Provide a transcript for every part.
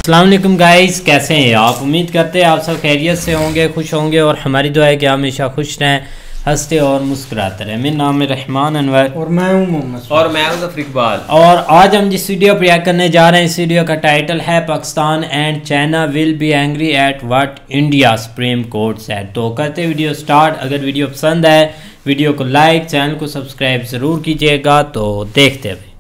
अस्सलाम वालेकुम गाइस, कैसे हैं आप। उम्मीद करते हैं आप सब खैरियत से होंगे, खुश होंगे और हमारी दुआ है कि आप हमेशा खुश रहें, हंसते और मुस्कुराते रहें। मेरा नाम है रहमान अनवर और मैं हूं मोहम्मद और मैं हूं ज़फ़र इकबाल। और आज हम जिस वीडियो पर रिएक्ट करने जा रहे हैं, इस वीडियो का टाइटल है Pakistan and China will be angry at what India supreme court said. तो करते वीडियो स्टार्ट। अगर वीडियो पसंद है वीडियो को लाइक, चैनल को सब्सक्राइब ज़रूर कीजिएगा। तो देखते हैं।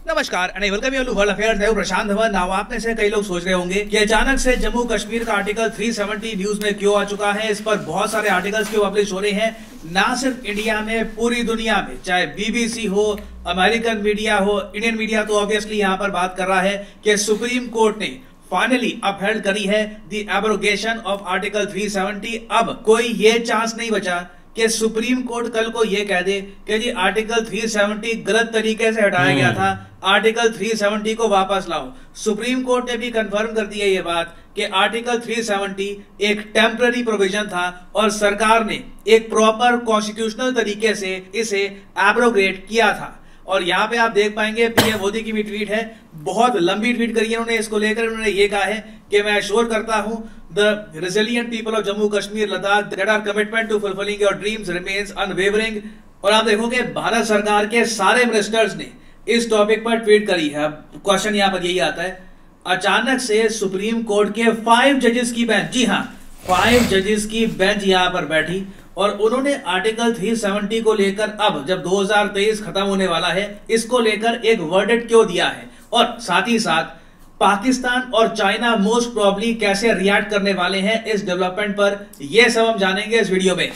नमस्कार and welcome you to world affairs. मैं प्रशांत धवन। नाउ आप में से कई लोग सोच रहे होंगे कि अचानक से जम्मू कश्मीर का आर्टिकल 370 न्यूज में क्यों आ चुका है। इस पर बहुत सारे आर्टिकल्स क्यों पब्लिश हो रहे हैं, ना सिर्फ इंडिया में, पूरी दुनिया में, चाहे बीबीसी हो, अमेरिकन मीडिया हो, इंडियन मीडिया तो ऑब्वियसली यहाँ पर बात कर रहा है कि सुप्रीम कोर्ट ने फाइनली अपहेल्ड करी है द एब्रोगेशन ऑफ आर्टिकल 370। अब कोई ये चांस नहीं बचा कि सुप्रीम कोर्ट कल को ये कह दे कि जी आर्टिकल 370 गलत तरीके से हटाया गया था, आर्टिकल 370 को वापस लाओ। सुप्रीम कोर्ट ने भी कंफर्म कर दिया ये बात कि आर्टिकल 370 एक टेम्पररी प्रोविजन था और सरकार ने एक प्रॉपर कॉन्स्टिट्यूशनल तरीके से इसे एब्रोगेट किया था। और यहाँ पे आप देख पाएंगे पीएम मोदी की भी ट्वीट है, बहुत लंबी ट्वीट करी है उन्होंने इसको लेकर। उन्होंने ये कहा है कि मैं एश्योर करता हूं the resilient people of Jammu Kashmir Ladakh that are commitment to fulfilling your dreams remains unwavering. और आप देखोगे भारत सरकार के सारे मिनिस्टर्स ने इस टॉपिक पर ट्वीट करी है। अब क्वेश्चन यहाँ पर यही आता है, अचानक से सुप्रीम कोर्ट के 5 जजेस की बेंच, जी हाँ 5 जजेस की बेंच यहाँ पर बैठी और उन्होंने आर्टिकल 370 को लेकर अब जब 2023 खत्म होने वाला है इसको लेकर एक वर्डिक्ट क्यों दिया है, और साथ ही साथ पाकिस्तान और चाइना मोस्ट प्रोबेबली कैसे रिएक्ट करने वाले हैं इस डेवलपमेंट पर, यह सब हम जानेंगे इस वीडियो में।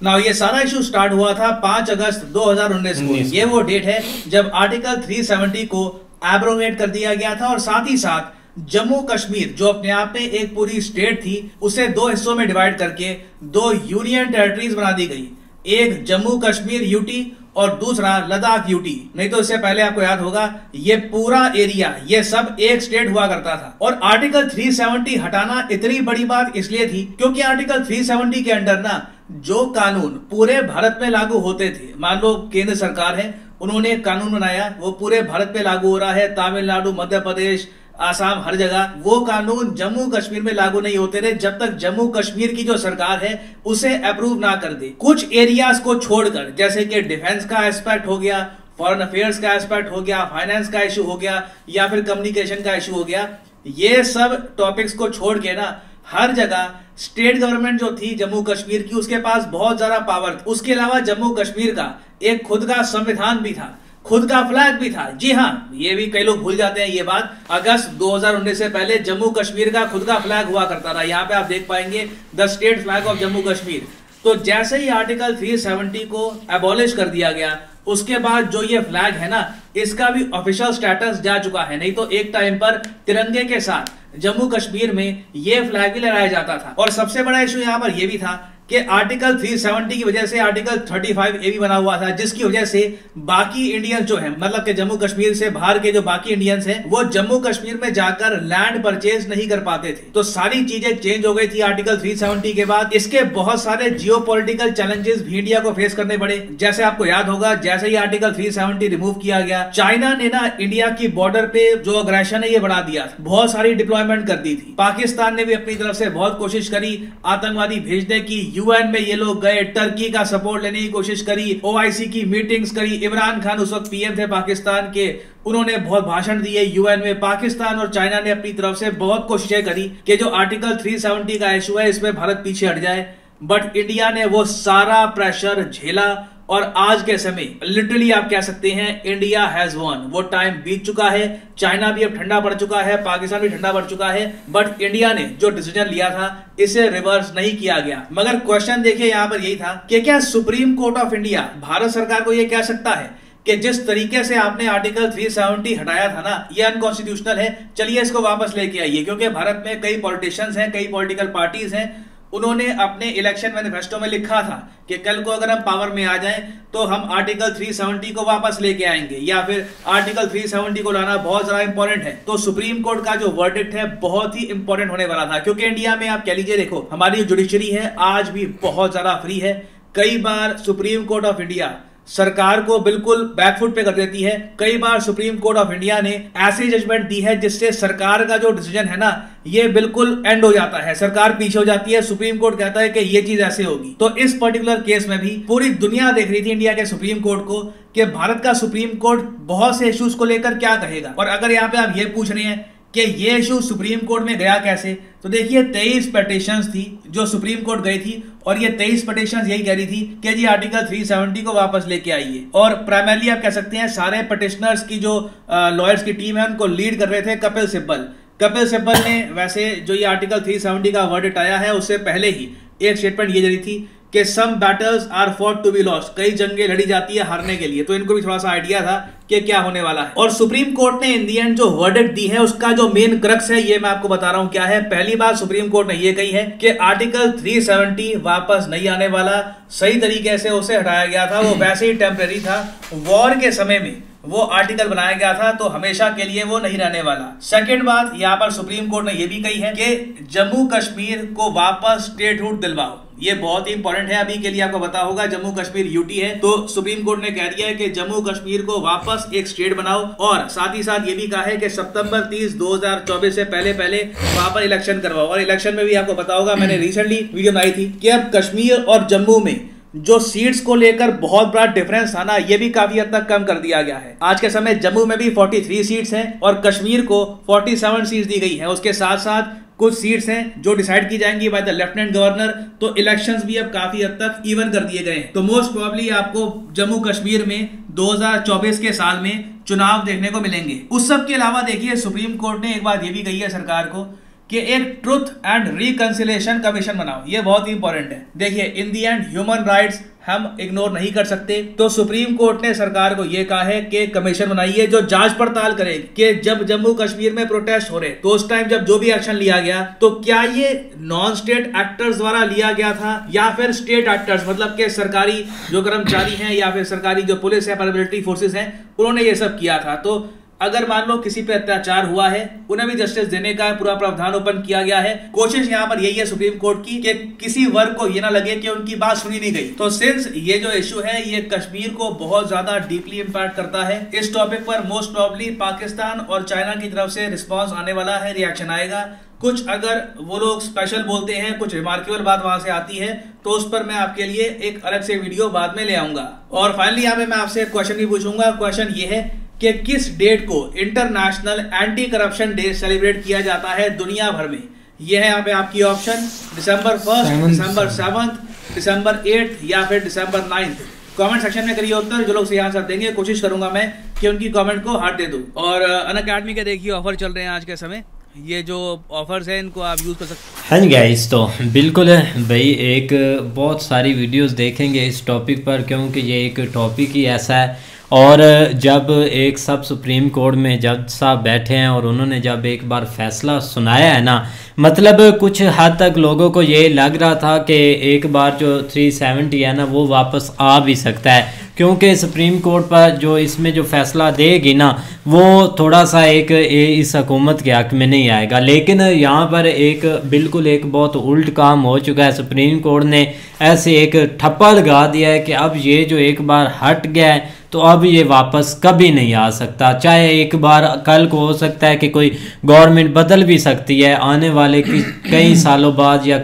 नाउ ये सारा इशू स्टार्ट हुआ था 5 अगस्त 2019 को। ये वो डेट है जब आर्टिकल 370 को एब्रोगेट कर दिया गया था और साथ ही साथ जम्मू कश्मीर जो अपने आप में एक पूरी स्टेट थी उसे 2 हिस्सों में डिवाइड करके 2 यूनियन टेरिटरीज बना दी गई, एक जम्मू कश्मीर यूटी और दूसरा लद्दाख यूटी। नहीं तो इससे पहले आपको याद होगा ये पूरा एरिया ये सब एक स्टेट हुआ करता था। और आर्टिकल 370 हटाना इतनी बड़ी बात इसलिए थी क्योंकि आर्टिकल 370 के अंडर ना जो कानून पूरे भारत में लागू होते थे, मान लो केंद्र सरकार है उन्होंने एक कानून बनाया वो पूरे भारत में लागू हो रहा है, तमिलनाडु, मध्य प्रदेश, आसाम, हर जगह, वो कानून जम्मू कश्मीर में लागू नहीं होते थे जब तक जम्मू कश्मीर की जो सरकार है उसे अप्रूव ना कर दे। कुछ एरियाज को छोड़कर, जैसे कि डिफेंस का एस्पेक्ट हो गया, फॉरेन अफेयर्स का एस्पेक्ट हो गया, फाइनेंस का इशू हो गया या फिर कम्युनिकेशन का इशू हो गया, ये सब टॉपिक्स को छोड़ के ना हर जगह स्टेट गवर्नमेंट जो थी जम्मू कश्मीर की उसके पास बहुत ज्यादा पावर थी। उसके अलावा जम्मू कश्मीर का एक खुद का संविधान भी था, खुद का फ्लैग भी था। जी हाँ, ये भी कई लोग भूल जाते हैं ये बात, अगस्त 2019 से पहले जम्मू कश्मीर का खुद का फ्लैग हुआ करता था। यहाँ पे आप देख पाएंगे the state flag of Jammu Kashmir. तो जैसे ही आर्टिकल 370 को एबॉलिश कर दिया गया उसके बाद जो ये फ्लैग है ना इसका भी ऑफिशियल स्टेटस जा चुका है। नहीं तो एक टाइम पर तिरंगे के साथ जम्मू कश्मीर में ये फ्लैग भी लहराया जाता था। और सबसे बड़ा इशू यहाँ पर यह भी था कि आर्टिकल 370 की वजह से आर्टिकल 35A भी बना हुआ था, जिसकी वजह से बाकी इंडियंस जो है, मतलब कि जम्मू कश्मीर से बाहर के जो बाकी इंडियंस हैं वो जम्मू कश्मीर में जाकर लैंड परचेज नहीं कर पाते थे। तो सारी चीजें चेंज हो गई थी आर्टिकल 370 के बाद। इसके बहुत सारे जियोपॉलिटिकल चैलेंजेस भी इंडिया को फेस करने पड़े। जैसे आपको याद होगा जैसे ही आर्टिकल 370 रिमूव किया गया, चाइना ने ना इंडिया की बॉर्डर पे जो अग्रेशन है ये बढ़ा दिया, बहुत सारी डिप्लॉयमेंट कर दी थी। पाकिस्तान ने भी अपनी तरफ से बहुत कोशिश करी आतंकवादी भेजने की, यूएन में ये लोग गए, टर्की का सपोर्ट लेने की कोशिश करी, ओआईसी की मीटिंग्स करी। इमरान खान उस वक्त पीएम थे पाकिस्तान के, उन्होंने बहुत भाषण दिए यूएन में। पाकिस्तान और चाइना ने अपनी तरफ से बहुत कोशिशें करी कि जो आर्टिकल 370 का इशू है इसमें भारत पीछे हट जाए, बट इंडिया ने वो सारा प्रेशर झेला और आज के समय लिटरली आप कह सकते हैं इंडिया हैज वॉन। वो टाइम बीत चुका है, चाइना भी अब ठंडा पड़ चुका है, पाकिस्तान भी ठंडा पड़ चुका है, बट इंडिया ने जो डिसीजन लिया था इसे रिवर्स नहीं किया गया। मगर क्वेश्चन देखिए यहाँ पर यही था कि क्या supreme court of India Bharat सरकार को यह कह सकता है कि जिस तरीके से आपने आर्टिकल 370 हटाया था ना ये अनकॉन्स्टिट्यूशनल है, चलिए इसको वापस लेके आइए। क्योंकि भारत में कई पॉलिटिशियंस हैं, कई पॉलिटिकल पार्टीज हैं, उन्होंने अपने इलेक्शन मैनिफेस्टो में लिखा था कि कल को अगर हम पावर में आ जाएं तो हम आर्टिकल 370 को वापस लेके आएंगे या फिर आर्टिकल 370 को लाना बहुत ज्यादा इंपॉर्टेंट है। तो सुप्रीम कोर्ट का जो वर्डिक्ट है बहुत ही इंपॉर्टेंट होने वाला था, क्योंकि इंडिया में आप कह लीजिए, देखो हमारी जुडिशरी है आज भी बहुत ज्यादा फ्री है। कई बार सुप्रीम कोर्ट ऑफ इंडिया सरकार को बिल्कुल बैकफुट पे कर देती है। कई बार सुप्रीम कोर्ट ऑफ इंडिया ने ऐसी जजमेंट दी है जिससे सरकार का जो डिसीजन है ना ये बिल्कुल एंड हो जाता है, सरकार पीछे हो जाती है, सुप्रीम कोर्ट कहता है कि ये चीज ऐसे होगी। तो इस पर्टिकुलर केस में भी पूरी दुनिया देख रही थी इंडिया के सुप्रीम कोर्ट को कि भारत का सुप्रीम कोर्ट बहुत से इश्यूज को लेकर क्या कहेगा। और अगर यहाँ पे आप ये पूछ रहे हैं कि ये इशू सुप्रीम कोर्ट में गया कैसे, तो देखिए 23 पिटीशंस थी जो सुप्रीम कोर्ट गई थी और ये 23 पिटीशंस यही कह रही थी कि जी आर्टिकल 370 को वापस लेके आइए। और प्राइमरली आप कह सकते हैं सारे पिटिशनर्स की जो लॉयर्स की टीम है उनको लीड कर रहे थे कपिल सिब्बल। कपिल सिब्बल ने वैसे जो ये आर्टिकल 370 का वर्डिक्ट आया है उससे पहले ही एक स्टेटमेंट ये दी थी कि some battles are fought to be lost, कई जंगें लड़ी जाती है हारने के लिए। तो इनको भी थोड़ा सा आइडिया था कि क्या होने वाला है। और सुप्रीम कोर्ट ने इन दी एंड जो वर्डिक्ट दी है उसका जो मेन क्रक्स है ये मैं आपको बता रहा हूं क्या है। पहली बात सुप्रीम कोर्ट ने ये कही है कि आर्टिकल 370 वापस नहीं आने वाला, सही तरीके से उसे हटाया गया था, वो वैसे ही टेम्परेरी था, वॉर के समय में वो आर्टिकल बनाया गया था तो हमेशा के लिए वो नहीं रहने वाला। सेकंड बात यहाँ पर सुप्रीम कोर्ट ने ये भी कही है कि जम्मू कश्मीर को वापस स्टेटहुड दिलवाओ। ये बहुत ही इंपॉर्टेंट है, अभी के लिए आपको पता होगा जम्मू कश्मीर यूटी है, तो सुप्रीम कोर्ट ने कह दिया है कि जम्मू कश्मीर को वापस एक स्टेट बनाओ। और साथ ही साथ ये भी कहा है कि सितंबर 30, 2024 से पहले वहां पर इलेक्शन करवाओ। और इलेक्शन में भी आपको पता होगा, मैंने रिसेंटली वीडियो बनाई थी कि अब कश्मीर और जम्मू में जो सीट्स को लेकर बहुत बड़ा डिफरेंस था ना ये भी काफी हद तक कम कर दिया गया है। आज के समय जम्मू में भी 43 सीट्स हैं और कश्मीर को 47 सीट्स दी गई है। उसके साथ साथ कुछ सीट्स हैं जो डिसाइड की जाएंगी बाय द लेफ्टिनेंट गवर्नर। तो इलेक्शंस भी अब काफी हद तक इवन कर दिए गए हैं। तो मोस्ट प्रोबेबली आपको जम्मू कश्मीर में 2024 के साल में चुनाव देखने को मिलेंगे। उस सब के अलावा देखिए सुप्रीम कोर्ट ने एक बात ये भी कही है सरकार को कि एक ट्रुथ एंड रिकंसिलिएशन कमीशन बनाओ। ये बहुत ही इंपॉर्टेंट है। देखिए इन दी एंड ह्यूमन राइट्स हम इग्नोर नहीं कर सकते, तो सुप्रीम कोर्ट ने सरकार को यह कहा है कि कमीशन बनाइए जो जांच पड़ताल करे कि जब जम्मू कश्मीर में प्रोटेस्ट हो रहे तो उस टाइम जब जो भी एक्शन लिया गया तो क्या ये नॉन स्टेट एक्टर्स द्वारा लिया गया था या फिर स्टेट एक्टर्स, मतलब के सरकारी जो कर्मचारी हैं या फिर सरकारी जो पुलिस है, पैरामिलिट्री फोर्सेस हैं, उन्होंने ये सब किया था। तो अगर मान लो किसी पे अत्याचार हुआ है उन्हें भी जस्टिस देने का पूरा प्रावधान ओपन किया गया है। कोशिश यहाँ पर यही है सुप्रीम कोर्ट की कि किसी वर्ग को ये ना लगे कि उनकी बात सुनी नहीं गई। तो सिंस ये जो इशू है ये कश्मीर को बहुत ज्यादा डीपली इंपैक्ट करता है, इस टॉपिक पर मोस्ट प्रोबेबली पाकिस्तान और चाइना की तरफ से रिस्पॉन्स आने वाला है, रिएक्शन आएगा। कुछ अगर वो लोग स्पेशल बोलते हैं, कुछ रिमार्केबल बात वहां से आती है तो उस पर मैं आपके लिए एक अलग से वीडियो बाद में ले आऊंगा। और फाइनली यहाँ पे मैं आपसे एक क्वेश्चन भी पूछूंगा। क्वेश्चन ये है कि किस डेट को international anti corruption day celebrate किया जाता है दुनिया भर में। यह है यहाँ पे आपकी ऑप्शन, दिसंबर 1, दिसंबर 7, दिसंबर 8 या फिर दिसंबर 9। कमेंट सेक्शन में करिए उत्तर, जो लोग सही आंसर देंगे कोशिश करूंगा मैं कि उनकी कमेंट को हार्ट दे दूं। और अनअकैडमी के देखिए ऑफर चल रहे हैं आज के समय, ये जो ऑफर्स हैं इनको आप यूज़ कर सकते हैं। हाँ गाइस, तो बिल्कुल भाई एक बहुत सारी वीडियोस देखेंगे इस टॉपिक पर, क्योंकि ये एक टॉपिक ही ऐसा है। और जब एक सब सुप्रीम कोर्ट में जज साहब बैठे हैं और उन्होंने जब एक बार फैसला सुनाया है ना, मतलब कुछ हद तक लोगों को ये लग रहा था कि एक बार जो 370 है ना वो वापस आ भी सकता है, क्योंकि सुप्रीम कोर्ट पर जो इसमें जो फैसला देगी ना वो थोड़ा सा एक इस हुकूमत के हक में नहीं आएगा। लेकिन यहाँ पर एक बिल्कुल एक बहुत उल्ट काम हो चुका है। सुप्रीम कोर्ट ने ऐसे एक ठप्पा लगा दिया है कि अब ये जो एक बार हट गया है तो अब ये वापस कभी नहीं आ सकता। चाहे एक बार कल को हो सकता है कि कोई गवर्नमेंट बदल भी सकती है आने वाले कई सालों बाद या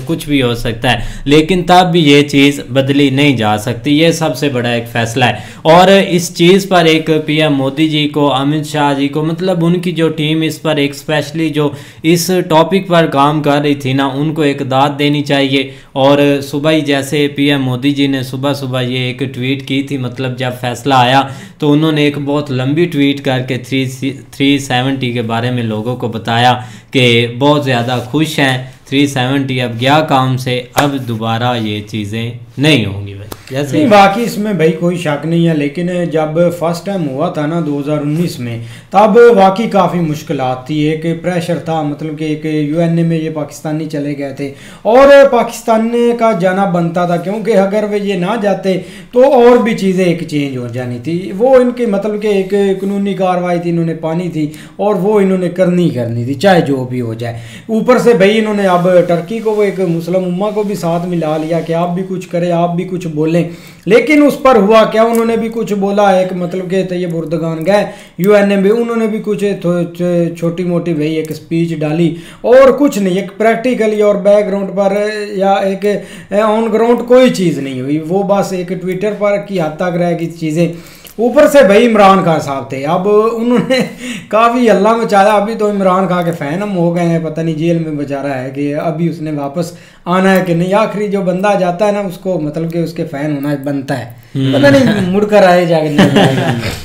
कुछ भी हो सकता है, लेकिन तब भी ये चीज़ बदली नहीं जा सकती। ये सबसे बड़ा एक फैसला है। और इस चीज़ पर एक पीएम मोदी जी को, अमित शाह जी को, मतलब उनकी जो टीम इस पर एक स्पेशली जो इस टॉपिक पर काम कर रही थी ना, उनको एक दाद देनी चाहिए। और सुबह ही जैसे पीएम मोदी जी ने सुबह सुबह ये एक ट्वीट की थी, मतलब जब फैसला आया तो उन्होंने एक बहुत लंबी ट्वीट करके 370 के बारे में लोगों को बताया कि बहुत ज़्यादा खुश हैं, 370 अब गया काम से, अब दोबारा ये चीज़ें नहीं होंगी भाई। जैसे बाकी इसमें भाई कोई शक नहीं है, लेकिन जब फर्स्ट टाइम हुआ था ना 2019 में, तब वाकई काफ़ी मुश्किलात थी, एक प्रेशर था, मतलब कि एक यूएनए में ये पाकिस्तानी चले गए थे और पाकिस्तान का जाना बनता था, क्योंकि अगर वे ये ना जाते तो और भी चीज़ें एक चेंज हो जानी थी। वो इनके मतलब कि एक कानूनी कार्रवाई थी, इन्होंने पानी थी और वो इन्होंने करनी थी, चाहे जो भी हो जाए। ऊपर से भाई इन्होंने अब टर्की को, वो एक मुस्लिम उम्मा को भी साथ मिला लिया कि आप भी कुछ करें, आप भी कुछ बोलें। में। लेकिन उस पर हुआ क्या, उन्होंने भी कुछ बोला, एक मतलब कि तैयब उर्दगान गए यूएनए में, उन्होंने भी कुछ छोटी मोटी भाई एक स्पीच डाली और कुछ नहीं, एक प्रैक्टिकली और बैकग्राउंड पर या एक ऑन ग्राउंड कोई चीज़ नहीं हुई, वो बस एक ट्विटर पर की हद तक रह गई चीज़ें। ऊपर से भाई इमरान खान साहब थे, अब उन्होंने काफ़ी हल्ला मचाया। अभी तो इमरान खान के फ़ैन हम हो गए हैं, पता नहीं जेल में बेचारा है कि अभी उसने वापस आना है कि नहीं। आखिरी जो बंदा जाता है ना उसको मतलब कि उसके फ़ैन होना बनता है, पता नहीं मुड़कर आए जाके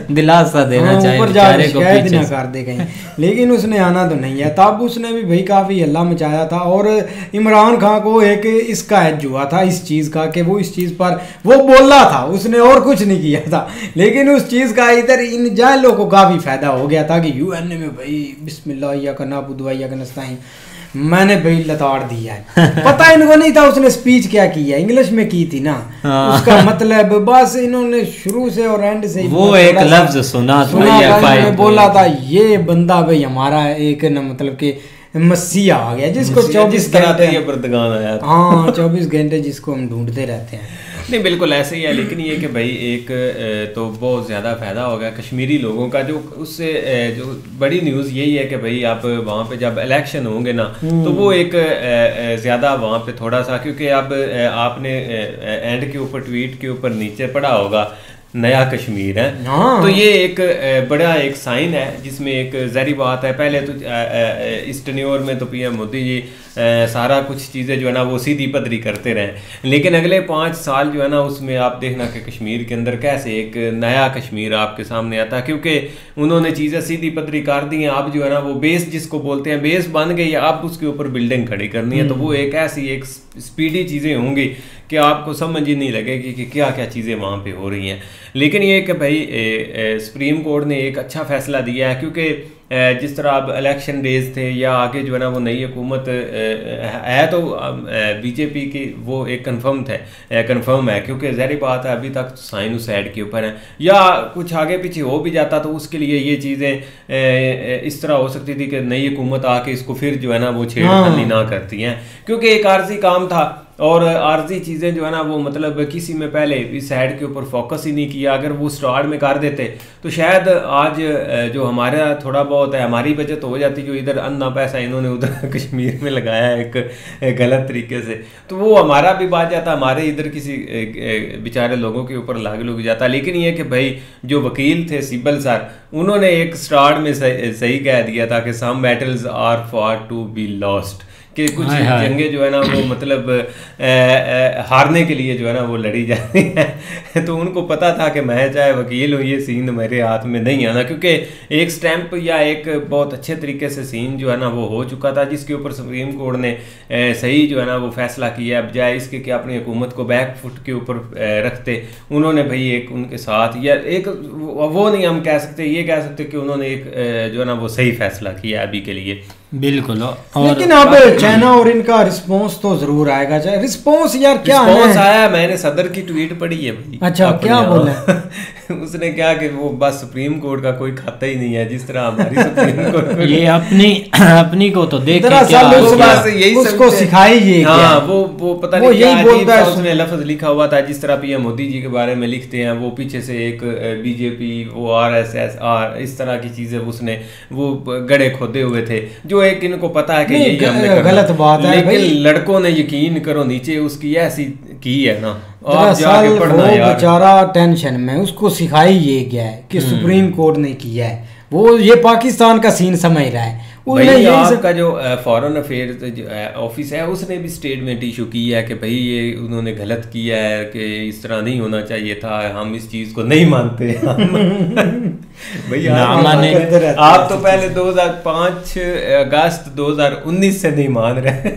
दिलासा देना चाहिए, ऊपर जाकर शिकायत ना कर दे कहीं, लेकिन उसने आना तो नहीं है। तब उसने भी भाई काफ़ी हल्ला मचाया था और इमरान खान को एक इसका एज हुआ था इस चीज़ का कि वो इस चीज़ पर वो बोला था, उसने और कुछ नहीं किया था, लेकिन उस चीज़ का इधर इन जाहिलों को काफ़ी फ़ायदा हो गया था कि यूएनए में भाई बिस्मिल्लाह या का नाबुद या का नस्ताइन मैंने भाई लताड़ दिया है। पता इनको नहीं था उसने स्पीच क्या की है, इंग्लिश में की थी ना, उसका मतलब बस इन्होंने शुरू से और एंड से वो एक लफ्ज सुना था, बोला था ये बंदा भाई हमारा एक न मतलब कि मसीहा आ गया जिसको 24 घंटे, हाँ 24 घंटे जिसको हम ढूंढते रहते हैं। नहीं बिल्कुल ऐसे ही है, लेकिन ये कि भाई एक तो बहुत ज़्यादा फ़ायदा हो गया कश्मीरी लोगों का, जो उससे जो बड़ी न्यूज़ यही है कि भाई आप वहाँ पे जब इलेक्शन होंगे ना तो वो एक ज़्यादा वहाँ पे थोड़ा सा, क्योंकि अब आपने एंड के ऊपर ट्वीट के ऊपर नीचे पढ़ा होगा नया कश्मीर है, तो ये एक बड़ा एक साइन है जिसमें एक ज़ाहिर बात है। पहले तो इस टेन्योर में तो पीएम मोदी जी सारा कुछ चीज़ें जो है ना वो सीधी पदरी करते रहे, लेकिन अगले 5 साल जो है ना उसमें आप देखना कि कश्मीर के अंदर कैसे एक नया कश्मीर आपके सामने आता है, क्योंकि उन्होंने चीज़ें सीधी पदरी कर दी हैं। आप जो है ना वो बेस जिसको बोलते हैं बेस बन गई, आप उसके ऊपर बिल्डिंग खड़ी करनी है, तो वो एक ऐसी एक स्पीडी चीज़ें होंगी कि आपको समझ ही नहीं लगेगी कि क्या क्या चीज़ें वहाँ पे हो रही हैं। लेकिन ये कि भाई सुप्रीम कोर्ट ने एक अच्छा फैसला दिया है, क्योंकि जिस तरह अब इलेक्शन डेज थे या आगे जो है ना वो नई हुकूमत है तो बीजेपी की वो एक कंफर्म है, क्योंकि ज़ाहिर बात है अभी तक साइन उस साइड के ऊपर है, या कुछ आगे पीछे हो भी जाता तो उसके लिए ये चीज़ें इस तरह हो सकती थी कि नई हुकूमत आके इसको फिर जो है ना वो छेड़खानी ना करती हैं, क्योंकि एक आर्जी काम था और आर्जी चीज़ें जो है ना वो मतलब किसी में पहले इस साइड के ऊपर फोकस ही नहीं किया। अगर वो स्टार्ट में कर देते तो शायद आज जो हमारा थोड़ा बहुत है हमारी बचत हो जाती, जो इधर अन्ना पैसा इन्होंने उधर कश्मीर में लगाया है एक गलत तरीके से, तो वो हमारा भी बात जाता, हमारे इधर किसी बेचारे लोगों के ऊपर लाग लुग जाता। लेकिन ये कि भाई जो वकील थे सिब्बल सर, उन्होंने एक स्टार्ट में सही कह दिया था कि some battles are for to be lost, कि कुछ जंगें जो है ना वो मतलब हारने के लिए जो है ना वो लड़ी जाती हैं। तो उनको पता था कि मैं चाहे वकील हूँ ये सीन मेरे हाथ में नहीं आना, क्योंकि एक स्टैंप या एक बहुत अच्छे तरीके से सीन जो है ना वो हो चुका था, जिसके ऊपर सुप्रीम कोर्ट ने सही जो है ना वो फैसला किया। बजाय इसके कि अपनी हुकूमत को बैक फुट के ऊपर रखते, उन्होंने भाई एक उनके साथ या एक वो नहीं हम कह सकते, ये कह सकते कि उन्होंने एक जो है ना वो सही फैसला किया अभी के लिए। बिल्कुल। लेकिन अब चाइना और इनका रिस्पांस तो जरूर आएगा। रिस्पांस यार क्या आया, मैंने सदर की ट्वीट पढ़ी है भाई। अच्छा क्या बोला उसने क्या कि वो बस सुप्रीम कोर्ट का कोई खाता ही नहीं है, जिस तरह हमारी सुप्रीम कोर्ट ये अपनी को तो देख उसको सिखाई ये। हाँ वो पता नहीं यही बोलता है, उसने लफ्ज लिखा हुआ था जिस तरह पीएम मोदी जी के बारे में लिखते हैं, वो पीछे से एक बीजेपी वो आरएसएस इस तरह की चीजें उसने वो गड़े खोदे हुए थे, जो एक इनको पता है कि यही हमने गलत बात है। लेकिन लड़कों ने यकीन करो नीचे उसकी ऐसी की है ना, दरअसल वो बेचारा टेंशन में, उसको सिखाई ये गया है कि सुप्रीम कोर्ट ने किया है, वो ये पाकिस्तान का सीन समझ रहा है। आपका जो फॉरेन अफेयर ऑफिस है उसने भी स्टेटमेंट इशू की है कि भाई ये उन्होंने गलत किया है, कि इस तरह नहीं होना चाहिए था, हम इस चीज़ को नहीं मानते। भैया आप तो पहले 5 अगस्त 2019 से नहीं मान रहे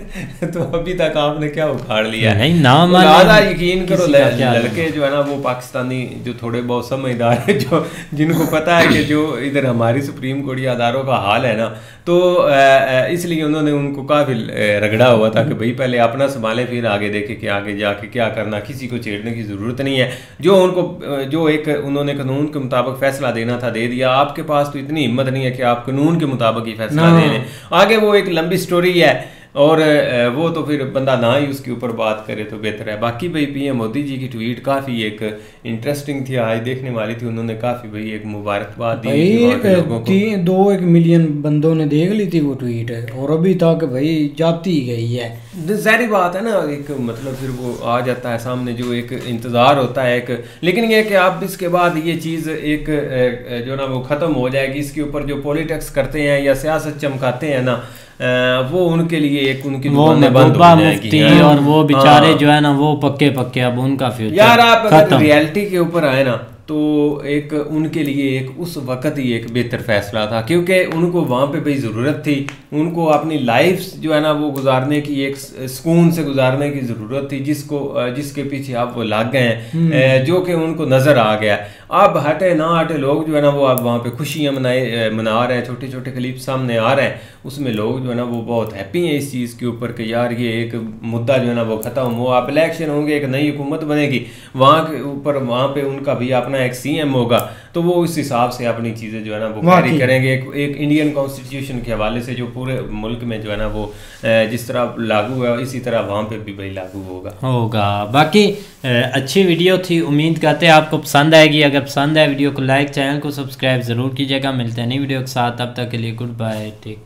तो अभी तक आपने क्या उखाड़ लिया है? नहीं ना माना, यकीन करो लड़के जो है ना वो पाकिस्तानी जो थोड़े बहुत समझदार है, जो जिनको पता है कि जो इधर हमारी सुप्रीम कोर्ट या अदारों का हाल है ना, तो इसलिए उन्होंने उनको काफ़ी रगड़ा हुआ था कि भाई पहले अपना संभाले फिर आगे देखे कि आगे जाके क्या करना, किसी को छेड़ने की ज़रूरत नहीं है। जो उनको जो एक उन्होंने कानून के मुताबिक फैसला देना था दे दिया, आपके पास तो इतनी हिम्मत नहीं है कि आप कानून के मुताबिक ही फैसला दे लें। आगे वो एक लंबी स्टोरी है, और वो तो फिर बंदा ना ही उसके ऊपर बात करे तो बेहतर है। बाकी भाई पीएम मोदी जी की ट्वीट काफ़ी एक इंटरेस्टिंग थी, आज देखने वाली थी। उन्होंने काफ़ी भाई एक मुबारकबाद दी लोगों को। 2-1 मिलियन बंदों ने देख ली थी वो ट्वीट, और अभी तक भाई जाती गई है। ज़ाहिर बात है ना, एक मतलब फिर वो आ जाता है सामने, जो एक इंतज़ार होता है एक। लेकिन ये कि आप इसके बाद ये चीज़ एक जो ना वो ख़त्म हो जाएगी, इसके ऊपर जो पॉलिटिक्स करते हैं या सियासत चमकाते हैं ना, वो उनके लिए एक उनकी दुकानें बंद हो जाएगी। और वो बेचारे जो है ना वो पक्के पक्के अब उनका फ्यूचर यार आप अगर रियलिटी के ऊपर आए ना तो एक उनके लिए एक उस वक्त ही एक बेहतर फैसला था, क्योंकि उनको वहाँ पे भाई ज़रूरत थी, उनको अपनी लाइफ जो है ना वो गुजारने की, एक सुकून से गुजारने की ज़रूरत थी, जिसके पीछे आप वो लाग गए हैं, जो कि उनको नज़र आ गया। अब हटे ना हटे लोग जो है ना वो अब वहाँ पे खुशियाँ मना रहे हैं, छोटे छोटे क्लिप सामने आ रहे हैं, उसमें लोग जो है ना वो बहुत हैप्पी हैं इस चीज़ के ऊपर कि यार ये एक मुद्दा जो है ना वो ख़त्म हो, आप इलेक्शन होंगे, एक नई हुकूमत बनेगी, वहाँ के ऊपर वहाँ पे उनका भी अपना एक सीएम होगा, तो वो इस हिसाब से अपनी चीज़ें जो है ना वो कैरी करेंगे। एक इंडियन कॉन्स्टिट्यूशन के हवाले से जो पूरे मुल्क में जो है ना वो जिस तरह लागू है इसी तरह वहाँ पे भी भाई लागू होगा। बाकी अच्छी वीडियो थी, उम्मीद करते हैं आपको पसंद आएगी। अगर पसंद है वीडियो को लाइक, चैनल को सब्सक्राइब ज़रूर कीजिएगा। मिलते हैं नई वीडियो के साथ, तब तक के लिए गुड बाय, टेक केयर।